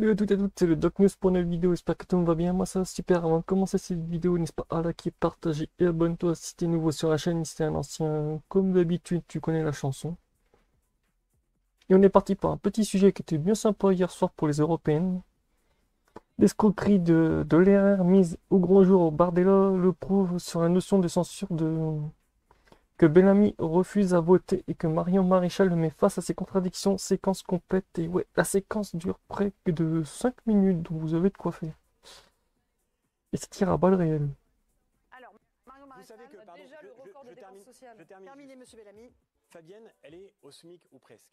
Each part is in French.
Salut à toutes et à toutes, c'est le Doc News pour une nouvelle vidéo, j'espère que tout le monde va bien, moi ça va super. Avant de commencer cette vidéo, n'hésite pas à liker, partager et abonne-toi si t'es nouveau sur la chaîne, si t'es un ancien, comme d'habitude tu connais la chanson. Et on est parti pour un petit sujet qui était bien sympa hier soir pour les européennes. L'escroquerie de l'erreur mise au grand jour au Bardella le prouve sur la notion de censure que Bellamy refuse à voter et que Marion Maréchal le met face à ses contradictions, séquence complète. Et ouais, la séquence dure près de 5 minutes, donc vous avez de quoi faire. Et ça tire à balles réelles. Alors, Marion Maréchal a déjà le record de dépenses sociales. Terminez, monsieur Bellamy. Fabienne, elle est au SMIC ou presque.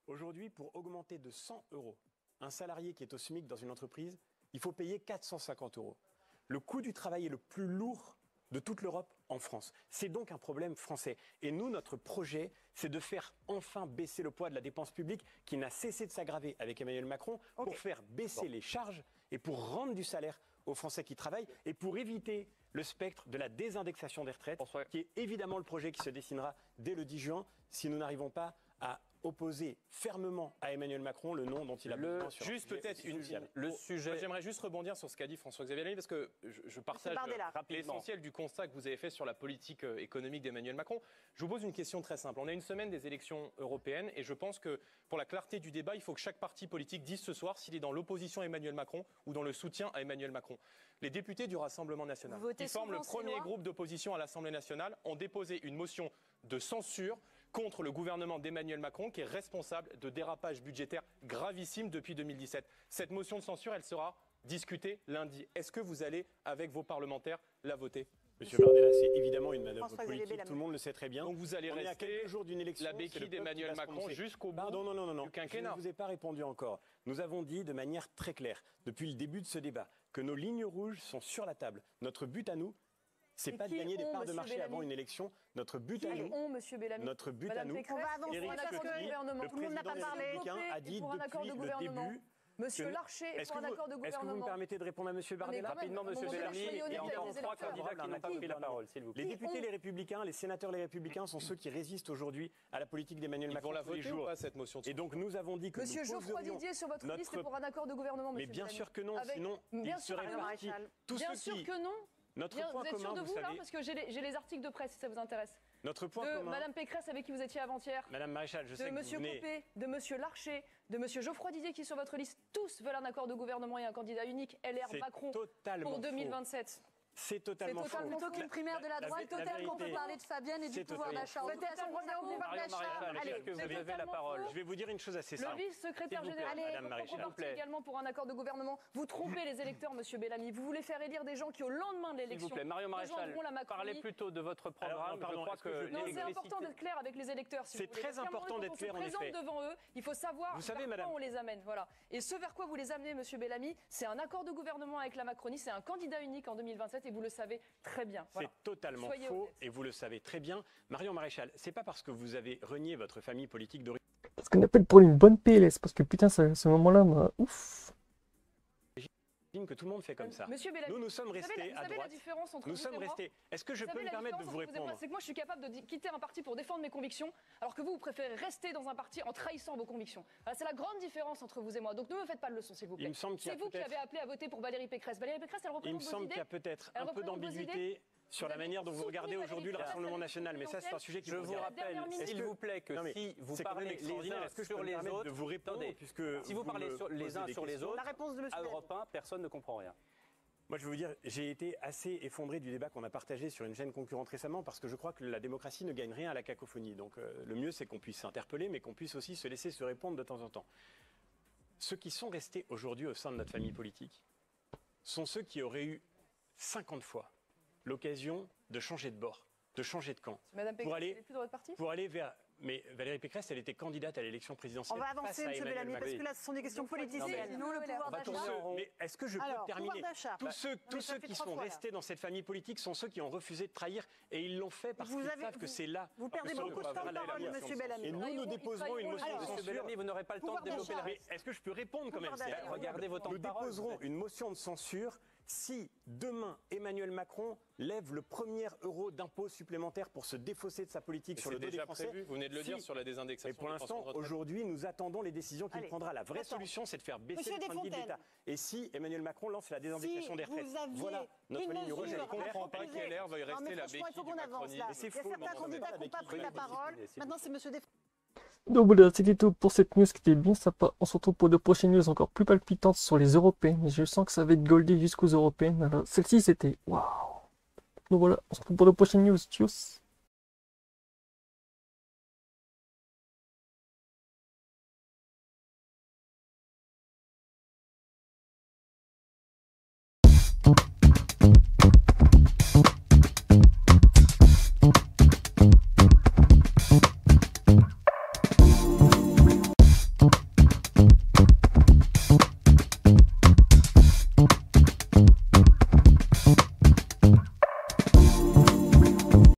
Aujourd'hui, pour augmenter de 100 euros, un salarié qui est au SMIC dans une entreprise, il faut payer 450 euros. Le coût du travail est le plus lourd de toute l'Europe en France. C'est donc un problème français. Et nous, notre projet, c'est de faire enfin baisser le poids de la dépense publique qui n'a cessé de s'aggraver avec Emmanuel Macron pour faire baisser les charges et pour rendre du salaire aux Français qui travaillent et pour éviter le spectre de la désindexation des retraites, qui est évidemment le projet qui se dessinera dès le 10 juin si nous n'arrivons pas à opposer fermement à Emmanuel Macron le nom dont il a besoin sur juste peut-être le sujet. J'aimerais juste rebondir sur ce qu'a dit François-Xavier Bellamy parce que je partage l'essentiel du constat que vous avez fait sur la politique économique d'Emmanuel Macron. Je vous pose une question très simple. On a une semaine des élections européennes et je pense que pour la clarté du débat, il faut que chaque parti politique dise ce soir s'il est dans l'opposition à Emmanuel Macron ou dans le soutien à Emmanuel Macron. Les députés du Rassemblement national, qui forment le premier groupe d'opposition à l'Assemblée nationale, ont déposé une motion de censure contre le gouvernement d'Emmanuel Macron, qui est responsable de dérapages budgétaires gravissimes depuis 2017. Cette motion de censure, elle sera discutée lundi. Est-ce que vous allez, avec vos parlementaires, la voter ? Monsieur Bardella, c'est évidemment une manœuvre politique, tout le monde le sait très bien. Donc vous allez rester la béquille d'Emmanuel Macron jusqu'au bout du quinquennat. Je ne vous ai pas répondu encore. Nous avons dit de manière très claire, depuis le début de ce débat, que nos lignes rouges sont sur la table. Notre but à nous, c'est pas de gagner des parts de marché avant une élection. Notre but à nous, notre but à nous, Éric Ciotti, le président des Républicains, a dit depuis le début. Monsieur Larcher est pour un accord de gouvernement. Est-ce que vous me permettez de répondre à monsieur Bardella rapidement, monsieur Bellamy, il y a encore 3 candidats qui n'ont pas pris la parole, s'il vous plaît. Les députés, les républicains, les sénateurs, les républicains sont ceux qui résistent aujourd'hui à la politique d'Emmanuel Macron. Ils vont la voter ou pas, cette motion de censure ? Et donc nous avons dit que Monsieur Geoffroy Didier sur votre liste est pour un accord de gouvernement, monsieur Mais bien sûr que non, Avec... sinon il serait parti. Bien sûr que non. Notre point vous êtes sûr commun, de vous là, parce que j'ai les articles de presse si ça vous intéresse. Notre point de commun. Madame Pécresse avec qui vous étiez avant-hier. Madame Maréchal, je sais que vous Monsieur Copé, de Monsieur Larcher, de Monsieur Geoffroy Didier qui est sur votre liste. Tous veulent un accord de gouvernement et un candidat unique, LR Macron, pour 2027. C'est totalement faux. Plutôt qu'une primaire de la droite totale qu'on peut parler de Fabienne et du pouvoir d'achat. Allez, que vous avez la parole. Je vais vous dire une chose assez simple. Le vice-secrétaire général est également pour un accord de gouvernement. Vous trompez les électeurs, monsieur Bellamy. Vous voulez faire élire des gens qui, au lendemain de l'élection, s'il vous plaît, Marion Maréchal, parlez plutôt de votre programme. Je crois que c'est important d'être clair avec les électeurs. C'est très important d'être clair, en effet. On se présente devant eux, il faut savoir vers quoi on les amène. Voilà. Et ce vers quoi vous les amenez, monsieur Bellamy, c'est un accord de gouvernement avec la Macronie, c'est un candidat unique en 2027 et vous le savez très bien. Voilà. C'est totalement faux et vous le savez très bien. Marion Maréchal, c'est pas parce que vous avez renié votre famille politique d'origine. Parce qu'on appelle pour une bonne PLS, parce que putain, ce moment-là, ouf. Que tout le monde fait comme ça. Monsieur Bellamy, nous sommes restés à droite. Nous sommes restés. Est-ce que je peux me permettre de vous répondre ? C'est que moi, je suis capable de quitter un parti pour défendre mes convictions, alors que vous préférez rester dans un parti en trahissant vos convictions. Voilà, c'est la grande différence entre vous et moi. Donc ne me faites pas de leçon, s'il vous plaît. C'est vous qui avez appelé à voter pour Valérie Pécresse. Valérie Pécresse, elle représente vos idées. Il me semble qu'il y a peut-être un peu d'ambiguïté sur la manière dont vous regardez aujourd'hui le Rassemblement national. Mais ça, c'est un sujet qui je vous rappelle, s'il vous plaît, que si vous parlez les uns sur les autres, de vous répondre, puisque si vous parlez les uns sur les autres, à Europe 1, personne ne comprend rien. Moi, je veux vous dire, j'ai été assez effondré du débat qu'on a partagé sur une chaîne concurrente récemment parce que je crois que la démocratie ne gagne rien à la cacophonie. Donc, le mieux, c'est qu'on puisse s'interpeller, mais qu'on puisse aussi se laisser se répondre de temps en temps. Ceux qui sont restés aujourd'hui au sein de notre famille politique sont ceux qui auraient eu 50 fois l'occasion de changer de bord, de changer de camp. Madame Pécresse, elle est plus dans votre parti ? Pour aller vers... Mais Valérie Pécresse, elle était candidate à l'élection présidentielle. On va avancer, monsieur Bellamy, parce que là, ce sont des questions politiciennes. Sinon, le pouvoir d'achat. Mais est-ce que je peux terminer ? Tous ceux qui sont restés dans cette famille politique sont ceux qui ont refusé de trahir et ils l'ont fait parce qu'ils savent que c'est là. Vous perdez beaucoup de temps de parole, monsieur Bellamy. Et nous déposerons une motion de censure. Monsieur Bellamy, vous n'aurez pas le temps de développer la... Mais est-ce que je peux répondre quand même ? Regardez vos temps de parole. Nous déposerons une motion de censure Si demain Emmanuel Macron lève le premier euro d'impôt supplémentaire pour se défausser de sa politique sur le dos des Français, prévu, vous venez de le dire sur la désindexation. Et pour l'instant, aujourd'hui, nous attendons les décisions qu'il prendra. La vraie solution, c'est de faire baisser le train de vie de l'État. Et si Emmanuel Macron lance la désindexation des retraites, voilà notre ligne rouge. Je ne comprends pas qu'elle veuille rester la béquille du macronisme. Il y a certains candidats qui n'ont pas pris la parole. Maintenant, c'est monsieur Donc voilà, c'était tout pour cette news qui était bien sympa. On se retrouve pour de prochaines news encore plus palpitantes sur les européennes. Je sens que ça va être goldé jusqu'aux européennes. Celle-ci, c'était waouh. Donc voilà, on se retrouve pour de prochaines news. Tchuss.